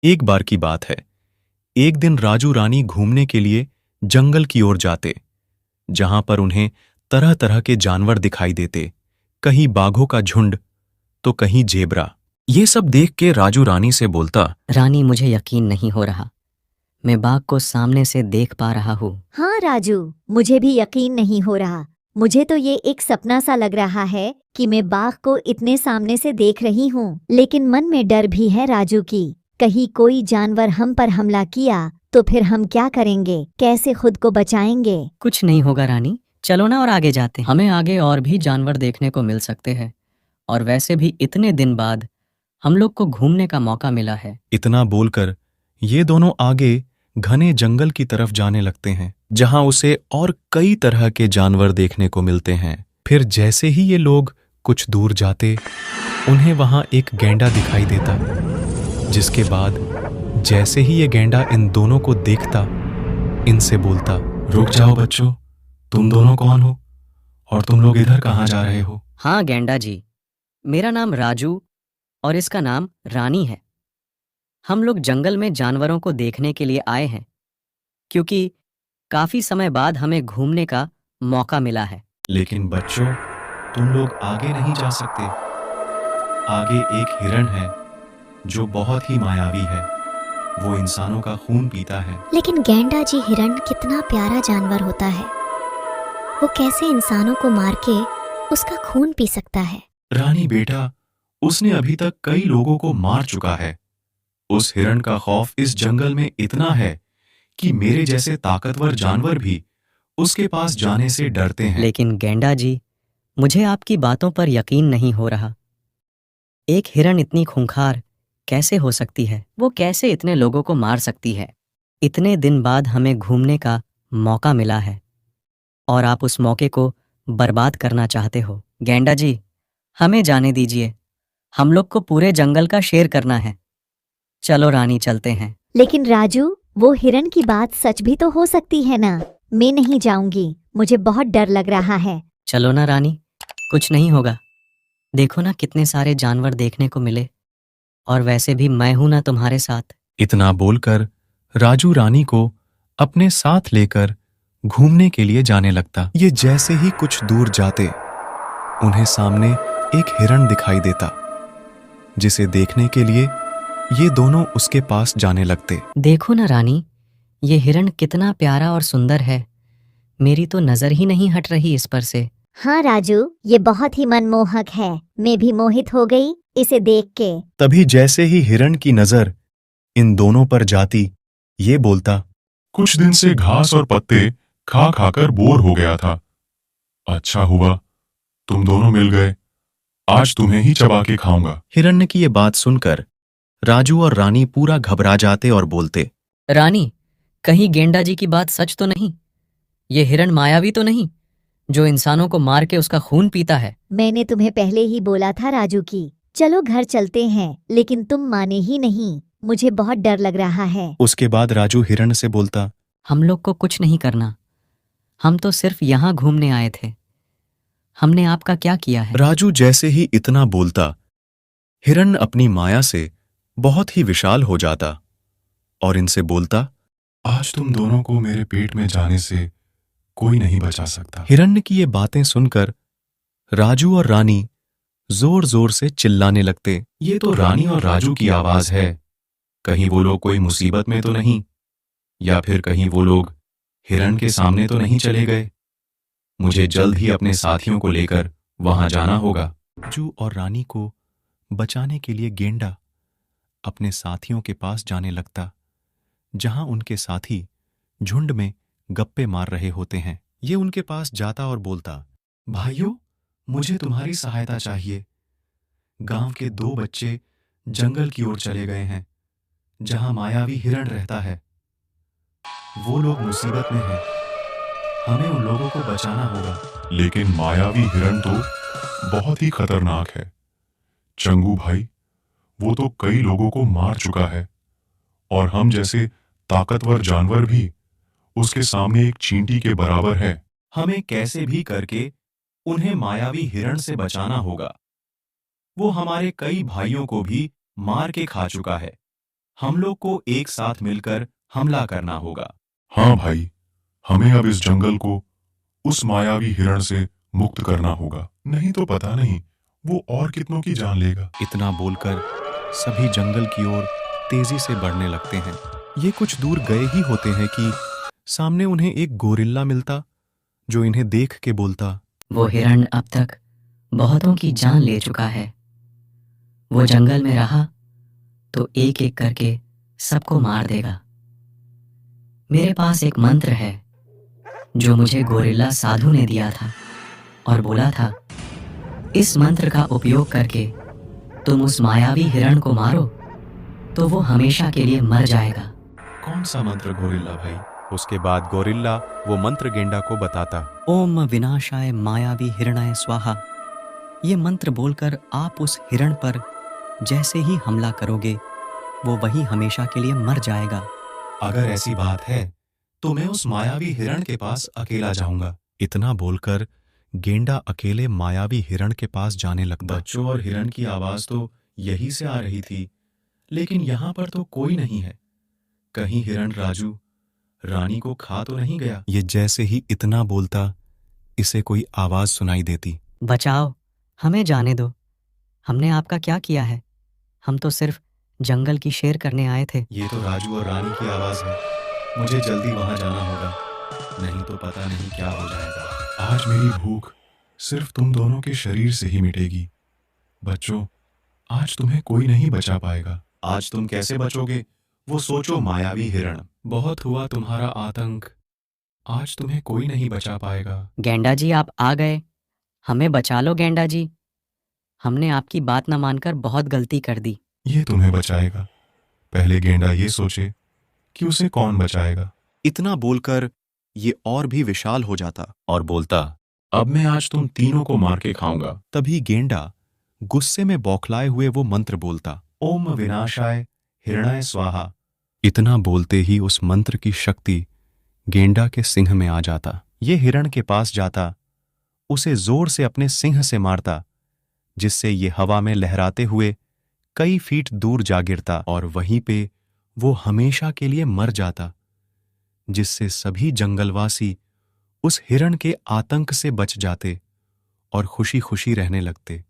एक बार की बात है। एक दिन राजू रानी घूमने के लिए जंगल की ओर जाते, जहां पर उन्हें तरह तरह के जानवर दिखाई देते, कहीं बाघों का झुंड तो कहीं जेबरा। ये सब देख के राजू रानी से बोलता, रानी, मुझे यकीन नहीं हो रहा। मैं बाघ को सामने से देख पा रहा हूँ। हाँ राजू, मुझे भी यकीन नहीं हो रहा। मुझे तो ये एक सपना सा लग रहा है कि मैं बाघ को इतने सामने से देख रही हूँ, लेकिन मन में डर भी है राजू की कहीं कोई जानवर हम पर हमला किया तो फिर हम क्या करेंगे, कैसे खुद को बचाएंगे। कुछ नहीं होगा रानी, चलो ना और आगे जाते हैं। हमें आगे और भी जानवर देखने को मिल सकते हैं, और वैसे भी इतने दिन बाद हम लोग को घूमने का मौका मिला है। इतना बोलकर ये दोनों आगे घने जंगल की तरफ जाने लगते हैं, जहां उसे और कई तरह के जानवर देखने को मिलते हैं। फिर जैसे ही ये लोग कुछ दूर जाते, उन्हें वहां एक गैंडा दिखाई देता, जिसके बाद जैसे ही ये गैंडा इन दोनों को देखता, इनसे बोलता, रुक जाओ बच्चों, तुम दोनों कौन हो और तुम लोग इधर कहाँ जा रहे हो? हाँ गैंडा जी, मेरा नाम राजू और इसका नाम रानी है। हम लोग जंगल में जानवरों को देखने के लिए आए हैं, क्योंकि काफी समय बाद हमें घूमने का मौका मिला है। लेकिन बच्चों, तुम लोग आगे नहीं जा सकते। आगे एक हिरण है जो बहुत ही मायावी है। वो इंसानों का खून पीता है। लेकिन गैंडा जी, हिरण कितना प्यारा जानवर होता है। वो कैसे इंसानों को मार के उसका खून पी सकता है? रानी बेटा, उसने अभी तक कई लोगों को मार चुका है। उस हिरण का खौफ इस जंगल में इतना है कि मेरे जैसे ताकतवर जानवर भी उसके पास जाने से डरते हैं। लेकिन गैंडा जी, मुझे आपकी बातों पर यकीन नहीं हो रहा। एक हिरण इतनी खूंखार कैसे हो सकती है? वो कैसे इतने लोगों को मार सकती है? इतने दिन बाद हमें घूमने का मौका मिला है, और आप उस मौके को बर्बाद करना चाहते हो। गैंडा जी, हमें जाने दीजिए। हम लोग को पूरे जंगल का शेर करना है। चलो रानी, चलते हैं। लेकिन राजू, वो हिरण की बात सच भी तो हो सकती है ना। मैं नहीं जाऊंगी, मुझे बहुत डर लग रहा है। चलो ना रानी, कुछ नहीं होगा। देखो ना, कितने सारे जानवर देखने को मिले, और वैसे भी मैं हूं ना तुम्हारे साथ। इतना बोलकर राजू रानी को अपने साथ लेकर घूमने के लिए जाने लगता। ये जैसे ही कुछ दूर जाते, उन्हें सामने एक हिरण दिखाई देता, जिसे देखने के लिए ये दोनों उसके पास जाने लगते। देखो ना रानी, ये हिरण कितना प्यारा और सुंदर है। मेरी तो नजर ही नहीं हट रही इस पर से। हाँ राजू, ये बहुत ही मनमोहक है। मैं भी मोहित हो गई इसे देख के। तभी जैसे ही हिरण की नजर इन दोनों पर जाती, ये बोलता, कुछ दिन से घास और पत्ते खा खाकर बोर हो गया था। अच्छा हुआ तुम दोनों मिल गए। आज तुम्हें ही चबा के खाऊंगा। हिरण्य की ये बात सुनकर राजू और रानी पूरा घबरा जाते और बोलते, रानी, कहीं गेंडा जी की बात सच तो नहीं? ये हिरण मायावी तो नहीं, जो इंसानों को मार के उसका खून पीता है? मैंने तुम्हें पहले ही बोला था राजू की चलो घर चलते हैं, लेकिन तुम माने ही नहीं। मुझे बहुत डर लग रहा है। उसके बाद राजू हिरण से बोलता, हम लोग को कुछ नहीं करना। हम तो सिर्फ यहाँ घूमने आए थे। हमने आपका क्या किया है? राजू जैसे ही इतना बोलता, हिरण अपनी माया से बहुत ही विशाल हो जाता और इनसे बोलता, आज तुम दोनों को मेरे पेट में जाने से कोई नहीं बचा सकता। हिरण्य की ये बातें सुनकर राजू और रानी जोर जोर से चिल्लाने लगते। ये तो रानी और राजू की आवाज है। कहीं वो लोग कोई मुसीबत में तो नहीं, या फिर कहीं वो लोग हिरण के सामने तो नहीं चले गए। मुझे जल्द ही अपने साथियों को लेकर वहां जाना होगा। राजू और रानी को बचाने के लिए गेंडा अपने साथियों के पास जाने लगता, जहां उनके साथी झुंड में गप्पे मार रहे होते हैं। ये उनके पास जाता और बोलता, भाइयों, मुझे तुम्हारी सहायता चाहिए। गांव के 2 बच्चे जंगल की ओर चले गए हैं, जहां मायावी हिरण रहता है। वो लोग मुसीबत में हैं। हमें उन लोगों को बचाना होगा। लेकिन मायावी हिरण तो बहुत ही खतरनाक है। चंगू भाई, वो तो कई लोगों को मार चुका है, और हम जैसे ताकतवर जानवर भी उसके सामने एक चींटी के बराबर है। हमें कैसे भी करके उन्हें मायावी हिरण से बचाना होगा। वो हमारे कई भाइयों को भी मार के खा चुका है। हम लोग को एक साथ मिलकर हमला करना होगा। हाँ भाई, हमें अब इस जंगल को उस मायावी हिरण से मुक्त करना होगा, नहीं तो पता नहीं वो और कितनों की जान लेगा। इतना बोलकर सभी जंगल की ओर तेजी से बढ़ने लगते हैं। ये कुछ दूर गए ही होते हैं कि सामने उन्हें एक गोरिल्ला मिलता, जो इन्हें देख के बोलता, वो हिरण अब तक बहुतों की जान ले चुका है। वो जंगल में रहा तो एक एक करके सबको मार देगा। मेरे पास एक मंत्र है जो मुझे गोरिल्ला साधु ने दिया था और बोला था, इस मंत्र का उपयोग करके तुम उस मायावी हिरण को मारो तो वो हमेशा के लिए मर जाएगा। कौन सा मंत्र गोरिल्ला भाई? उसके बाद गोरिल्ला वो मंत्र गेंडा को बताता। ओम विनाशाय मायावी हिरणाय स्वाहा। ये मंत्र बोलकर आप उस हिरण पर जैसे ही हमला करोगे वो वही हमेशा के लिए मर जाएगा। अगर ऐसी बात है तो मैं उस मायावी हिरण के पास अकेला जाऊंगा। इतना बोलकर गेंडा अकेले मायावी हिरण के पास जाने लगता। बच्चों और हिरण की आवाज तो यही से आ रही थी, लेकिन यहाँ पर तो कोई नहीं है। कहीं हिरण राजू रानी को खा तो नहीं गया? ये जैसे ही इतना बोलता, इसे कोई आवाज सुनाई देती। बचाओ, हमें जाने दो। हमने आपका क्या किया है? हम तो सिर्फ जंगल की शेर करने आए थे। ये तो राजू और रानी की आवाज है। मुझे जल्दी वहां जाना होगा, नहीं तो पता नहीं क्या हो जाएगा। आज मेरी भूख सिर्फ तुम दोनों के शरीर से ही मिटेगी। बच्चों, आज तुम्हें कोई नहीं बचा पाएगा। आज तुम कैसे बचोगे? वो सोचो मायावी हिरण। बहुत हुआ तुम्हारा आतंक, आज तुम्हें कोई नहीं बचा पाएगा। गेंडा जी, आप आ गए। हमें बचा लो गेंडा जी। हमने आपकी बात न मानकर बहुत गलती कर दी। ये तुम्हें बचाएगा। पहले गेंडा ये सोचे कि उसे कौन बचाएगा। इतना बोलकर ये और भी विशाल हो जाता और बोलता, अब मैं आज तुम तीनों को मार के खाऊंगा। तभी गेंडा गुस्से में बौखलाए हुए वो मंत्र बोलता, ओम विनाशाय हिरणाय स्वाहा। इतना बोलते ही उस मंत्र की शक्ति गेंडा के सिंह में आ जाता। ये हिरण के पास जाता, उसे जोर से अपने सिंह से मारता, जिससे ये हवा में लहराते हुए कई फीट दूर जा गिरता और वहीं पे वो हमेशा के लिए मर जाता, जिससे सभी जंगलवासी उस हिरण के आतंक से बच जाते और खुशी खुशी रहने लगते।